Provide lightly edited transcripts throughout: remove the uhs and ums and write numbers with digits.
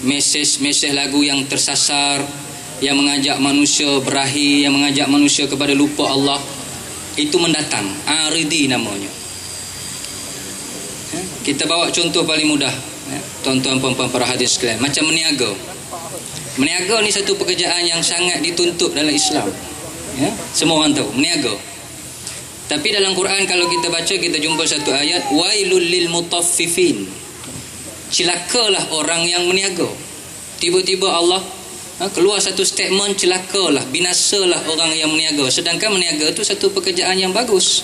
mesej lagu yang tersasar, yang mengajak manusia berahi, yang mengajak manusia kepada lupa Allah, itu mendatang. Aridi namanya. Kita bawa contoh paling mudah, tuan-tuan puan-puan para hadis sekalian, macam meniaga. Meniaga ni satu pekerjaan yang sangat dituntut dalam Islam. Semua orang tahu meniaga. Tapi dalam Quran kalau kita baca, kita jumpa satu ayat, wailul lil mutaffifin. Celakalah orang yang meniaga. Tiba-tiba Allah keluar satu statement, celakalah, binasalah orang yang meniaga. Sedangkan meniaga itu satu pekerjaan yang bagus.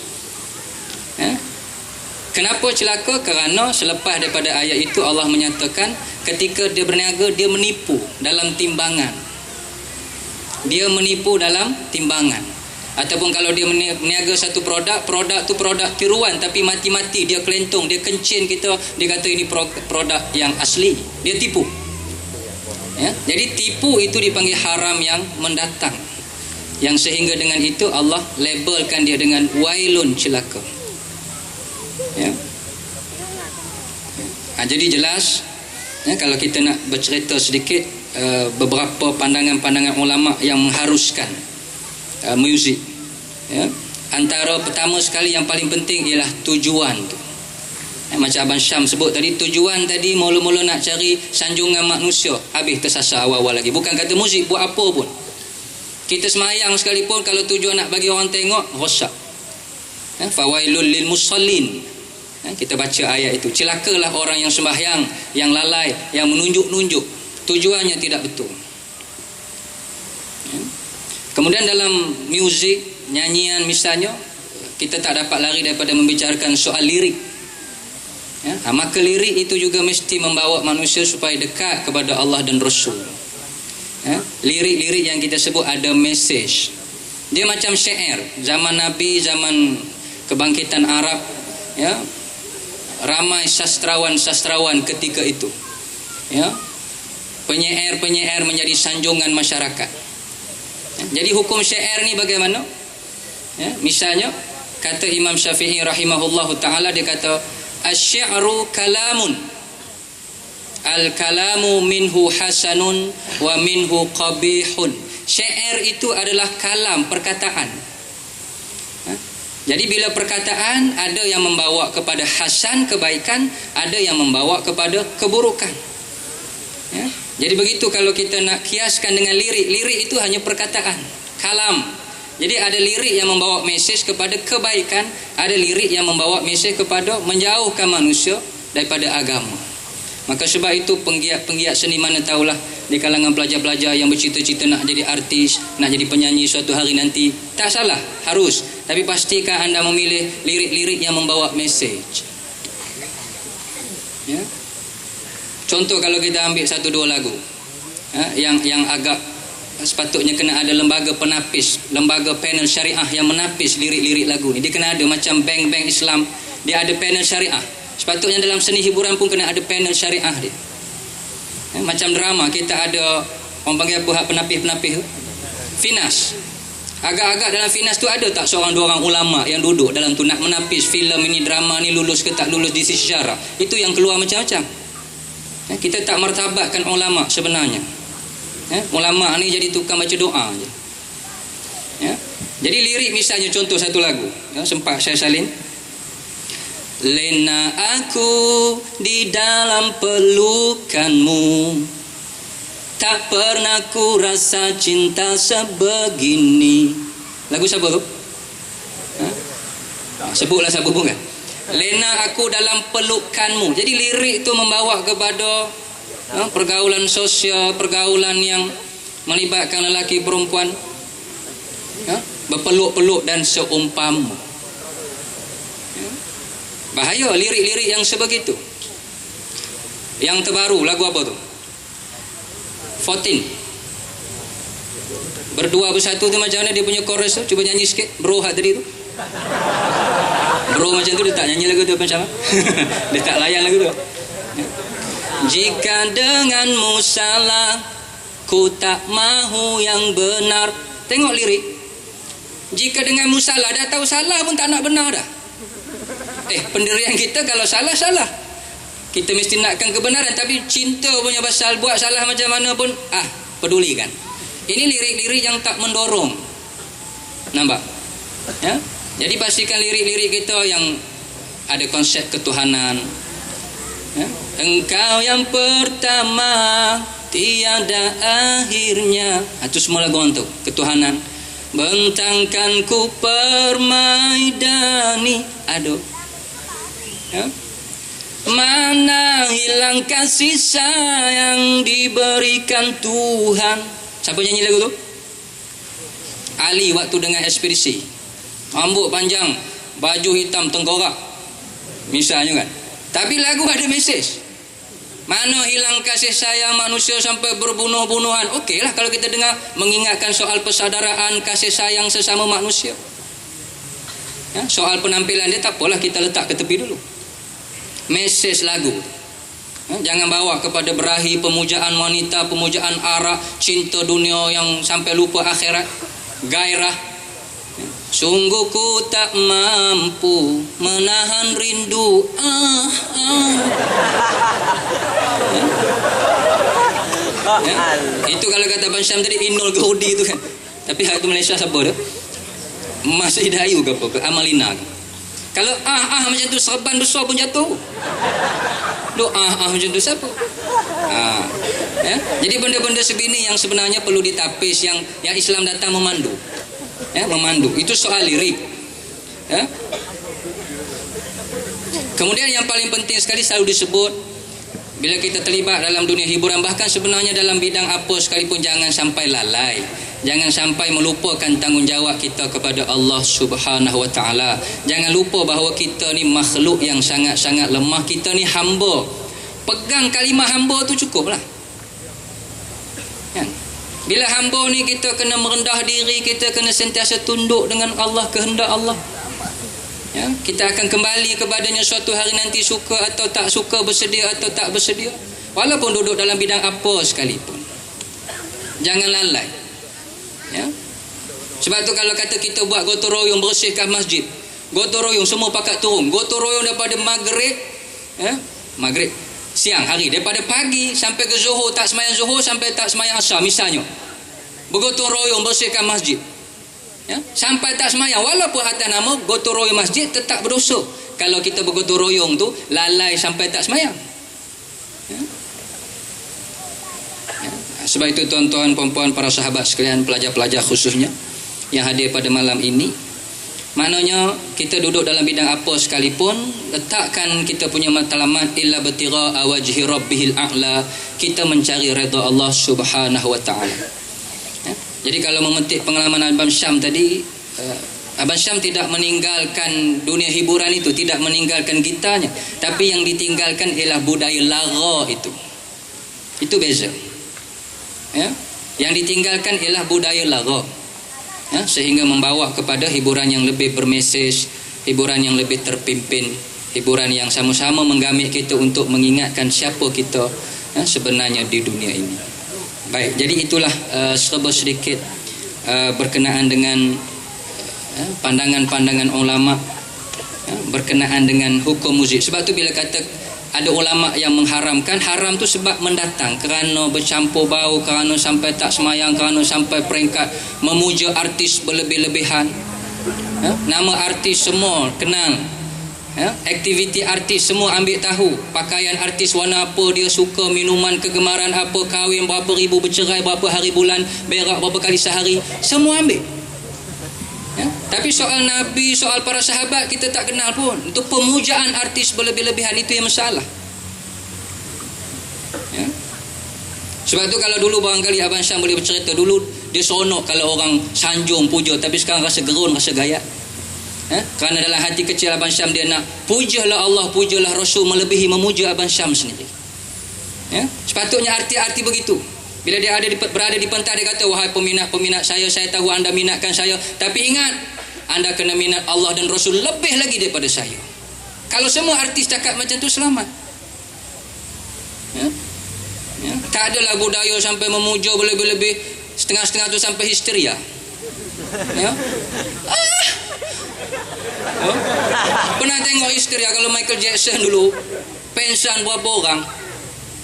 Kenapa celaka? Kerana selepas daripada ayat itu Allah menyatakan ketika dia berniaga, dia menipu dalam timbangan. Dia menipu dalam timbangan. Ataupun kalau dia meniaga satu produk tu produk tiruan, tapi mati-mati dia kelentong, dia kencing kita, dia kata ini produk yang asli. Dia tipu. Jadi tipu itu dipanggil haram yang mendatang. Yang sehingga dengan itu Allah labelkan dia dengan wailun, celaka. Jadi jelas, kalau kita nak bercerita sedikit, beberapa pandangan-pandangan ulama yang mengharuskan muzik. Antara pertama sekali yang paling penting ialah tujuan tu. Macam Abang Syam sebut tadi, tujuan tadi mula-mula nak cari sanjungan manusia, habis tersasar awal-awal lagi. Bukan kata muzik buat apa pun. Kita semayang sekalipun, kalau tujuan nak bagi orang tengok, rosak. Fawailul lil musallin. Kita baca ayat itu, celakalah orang yang sembahyang, yang lalai, yang menunjuk-nunjuk, tujuannya tidak betul. Kemudian dalam muzik, nyanyian misalnya, kita tak dapat lari daripada membicarakan soal lirik. Maka lirik itu juga mesti membawa manusia supaya dekat kepada Allah dan Rasul. Lirik-lirik yang kita sebut ada mesej. Dia macam syair zaman Nabi, zaman kebangkitan Arab, ramai sastrawan-sastrawan ketika itu. Penyair-penyair menjadi sanjungan masyarakat. Jadi hukum syair ni bagaimana? Misalnya kata Imam Syafi'i rahimahullahu taala, dia kata asy-syi'ru kalamun, al-kalamu minhu hasanun wa minhu qabihun. Syair itu adalah kalam, perkataan. Jadi bila perkataan ada yang membawa kepada hasan, kebaikan, ada yang membawa kepada keburukan. Jadi begitu kalau kita nak kiaskan dengan lirik. Lirik itu hanya perkataan, kalam. Jadi ada lirik yang membawa mesej kepada kebaikan, ada lirik yang membawa mesej kepada menjauhkan manusia daripada agama. Maka sebab itu penggiat-penggiat seni mana tahulah, di kalangan pelajar-pelajar yang bercita-cita nak jadi artis, nak jadi penyanyi suatu hari nanti, tak salah, harus. Tapi pastikan anda memilih lirik-lirik yang membawa mesej. Contoh kalau kita ambil satu dua lagu yang agak sepatutnya kena ada lembaga penapis, lembaga panel syariah yang menapis lirik-lirik lagu ni. Dia kena ada macam bank-bank Islam, dia ada panel syariah. Sepatutnya dalam seni hiburan pun kena ada panel syariah dia. Macam drama kita ada, orang panggil apa, penapis-penapis tu, finas. Agak-agak dalam finas tu ada tak seorang dua orang ulama yang duduk dalam tu nak menapis filem ini, drama ni lulus ke tak lulus di sisi sejarah. Itu yang keluar macam-macam. Kita tak martabatkan ulama sebenarnya. Ulama ni jadi tukang baca doa je. Jadi lirik misalnya contoh satu lagu, sempat saya salin. Lena aku di dalam pelukanmu, tak pernah ku rasa cinta sebegini. Lagu siapa tu? Sebutlah siapa pun kan. Lena aku dalam pelukanmu. Jadi lirik tu membawa kepada pergaulan sosial, pergaulan yang melibatkan lelaki perempuan, berpeluk-peluk dan seumpama. Bahaya lirik-lirik yang sebegitu. Yang terbaru lagu apa tu? 14. Berdua bersatu tu macam mana dia punya chorus tu? Cuba nyanyi sikit. Bro hak tadi tu. Bro macam tu dia tak nyanyi lagu tu macam mana? Dia tak layan lagu tu. Jika denganmu salah, ku tak mahu yang benar. Tengok lirik. Jika denganmu salah, dah tahu salah pun tak nak benar dah. Pendirian kita kalau salah, salah. Kita mesti nakkan kebenaran, tapi cinta punya pasal buat salah macam mana pun pedulikan. Ini lirik-lirik yang tak mendorong. Nampak? Ya? Jadi pastikan lirik-lirik kita yang ada konsep ketuhanan. Ya? Engkau yang pertama, tiada akhirnya. Itu semua lagu untuk ketuhanan. Bentangkan ku permaidani. Aduh. Ya? Mana hilang kasih sayang diberikan Tuhan. Siapa nyanyi lagu tu? Ali waktu dengan ekspedisi. Rambut panjang, baju hitam tengkorak, misalnya kan. Tapi lagu ada mesej. Mana hilang kasih sayang manusia sampai berbunuh-bunuhan. Okeylah kalau kita dengar mengingatkan soal persaudaraan, kasih sayang sesama manusia. Ya, soal penampilan dia tak apalah, kita letak ke tepi dulu. Mesej lagu. Jangan bawa kepada berahi pemujaan wanita, pemujaan arak, cinta dunia yang sampai lupa akhirat, gairah. Sungguh ku tak mampu menahan rindu. Ya? Itu kalau kata Abang Syam tadi, Inul Gaudi itu kan. Tapi hak itu Malaysia siapa tu? Mas Hidayu ke apa? Ke Amalina ke? Kalau macam tu, serban besar pun jatuh. Macam tu siapa? Ya? Jadi benda-benda sebini yang sebenarnya perlu ditapis, yang Islam datang memandu. Ya, memandu. Itu soal lirik. Ya? Kemudian yang paling penting sekali selalu disebut bila kita terlibat dalam dunia hiburan, bahkan sebenarnya dalam bidang apa sekalipun, jangan sampai lalai. Jangan sampai melupakan tanggungjawab kita kepada Allah Subhanahu Wa Taala. Jangan lupa bahawa kita ni makhluk yang sangat-sangat lemah. Kita ni hamba. Pegang kalimah hamba tu cukuplah. Kan? Bila hamba ni kita kena merendah diri, kita kena sentiasa tunduk dengan Allah, kehendak Allah. Ya, kita akan kembali kepadanya suatu hari nanti, suka atau tak suka, bersedia atau tak bersedia. Walaupun duduk dalam bidang apa sekalipun. Jangan lalai. Ya? Sebab tu kalau kata kita buat gotong royong bersihkan masjid, gotong royong semua pakat turun, gotong royong daripada maghrib, maghrib siang hari, daripada pagi sampai ke Zuhur, tak semayang Zuhur sampai tak semayang Asar misalnya, bergotong royong bersihkan masjid. Ya? Sampai tak semayang, walaupun atas nama gotong royong masjid, tetap berdosa kalau kita bergotong royong tu lalai sampai tak semayang. Ya? Sebab itu tuan-tuan, puan-puan, para sahabat sekalian, pelajar-pelajar khususnya yang hadir pada malam ini, maknanya kita duduk dalam bidang apa sekalipun, letakkan kita punya matlamat illa batira wajhi rabbihil a'la, kita mencari redha Allah Subhanahu Wa Taala. Ya? Jadi kalau memetik pengalaman Abang Syam tadi, Abang Syam tidak meninggalkan dunia hiburan itu, tidak meninggalkan gitarnya, tapi yang ditinggalkan ialah budaya lara itu. Itu beza. Ya? Yang ditinggalkan ialah budaya lara, ya? Sehingga membawa kepada hiburan yang lebih bermesej, hiburan yang lebih terpimpin, hiburan yang sama-sama menggamit kita untuk mengingatkan siapa kita, ya, sebenarnya di dunia ini. Baik, jadi itulah serba sedikit berkenaan dengan pandangan-pandangan ulama, ya, berkenaan dengan hukum muzik. Sebab tu bila kata ada ulama yang mengharamkan, haram tu sebab mendatang, kerana bercampur bau, kerana sampai tak semayang, kerana sampai peringkat memuja artis berlebih-lebihan. Ya? Nama artis semua kenal, ya? Aktiviti artis semua ambil tahu, pakaian artis warna apa dia suka, minuman kegemaran apa, kahwin berapa ribu, bercerai berapa hari bulan, berak berapa kali sehari, semua ambil. Ya? Tapi soal Nabi, soal para sahabat kita tak kenal pun. Untuk pemujaan artis berlebih-lebihan, itu yang masalah. Ya? Sebab tu kalau dulu barangkali Abang Syam boleh bercerita, dulu dia seronok kalau orang sanjung puja, tapi sekarang rasa gerun, rasa gayat. Ya? Kerana dalam hati kecil Abang Syam dia nak pujalah Allah, pujalah Rasul melebihi memuja Abang Syam sendiri. Ya? Sepatutnya arti-arti begitu. Bila dia berada di pentas, dia kata, wahai peminat-peminat saya tahu anda minatkan saya, tapi ingat, anda kena minat Allah dan Rasul lebih lagi daripada saya. Kalau semua artis cakap macam tu, selamat. Ya? Ya? Tak adalah budaya sampai memuja berlebih-lebih, setengah-setengah tu sampai histeria. Ya. Oh. Pernah tengok histeria kalau Michael Jackson dulu pensan berapa orang,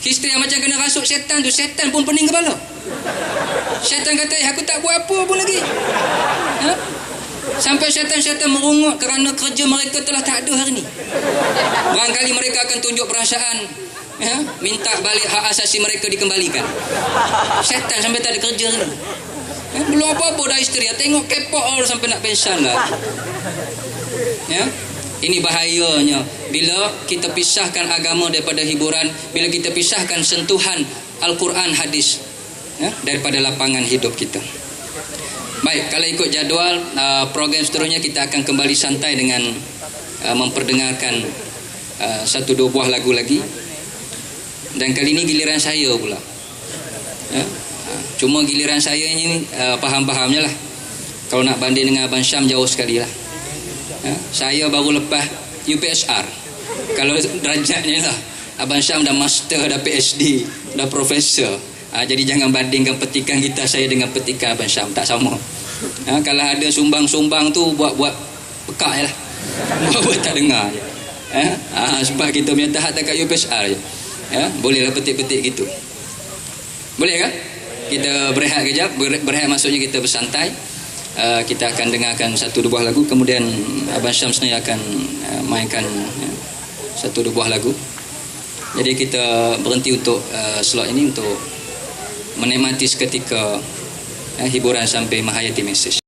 histeria macam kena rasuk setan tu, setan pun pening kepala. Setan kata, aku tak buat apa pun lagi. Ha? Sampai setan-setan merungut kerana kerja mereka telah tak ada hari ni. Barangkali mereka akan tunjuk perasaan, ya? Minta balik hak asasi mereka dikembalikan. Setan sampai tak ada kerja ni. Ya? Belum apa-apa dah histeria, tengok K-pop all sampai nak pensan lah. Ya, ini bahayanya bila kita pisahkan agama daripada hiburan, bila kita pisahkan sentuhan Al-Quran, hadis, ya, daripada lapangan hidup kita. Baik, kalau ikut jadual program seterusnya kita akan kembali santai dengan memperdengarkan satu dua buah lagu lagi, dan kali ini giliran saya pula. Ya, cuma giliran saya ini faham-fahamnya lah. Kalau nak banding dengan Abang Syam jauh sekali lah. Ya, saya baru lepas UPSR. Kalau derajatnya lah, Abang Syam dah master, dah PhD, dah profesor. Jadi jangan bandingkan petikan kita saya dengan petikan Abang Syam, tak sama. Kalau ada sumbang-sumbang tu buat pekak je lah. Buat tak dengar je. Sebab kita punya tahap tak kat UPSR je. Bolehlah petik-petik gitu. Boleh kan? Kita berehat kejap. Berehat maksudnya kita bersantai. Kita akan dengarkan satu dua buah lagu, kemudian Abang Syam sendiri akan mainkan satu dua buah lagu. Jadi kita berhenti untuk slot ini untuk menikmati seketika hiburan sampai menghayati mesej.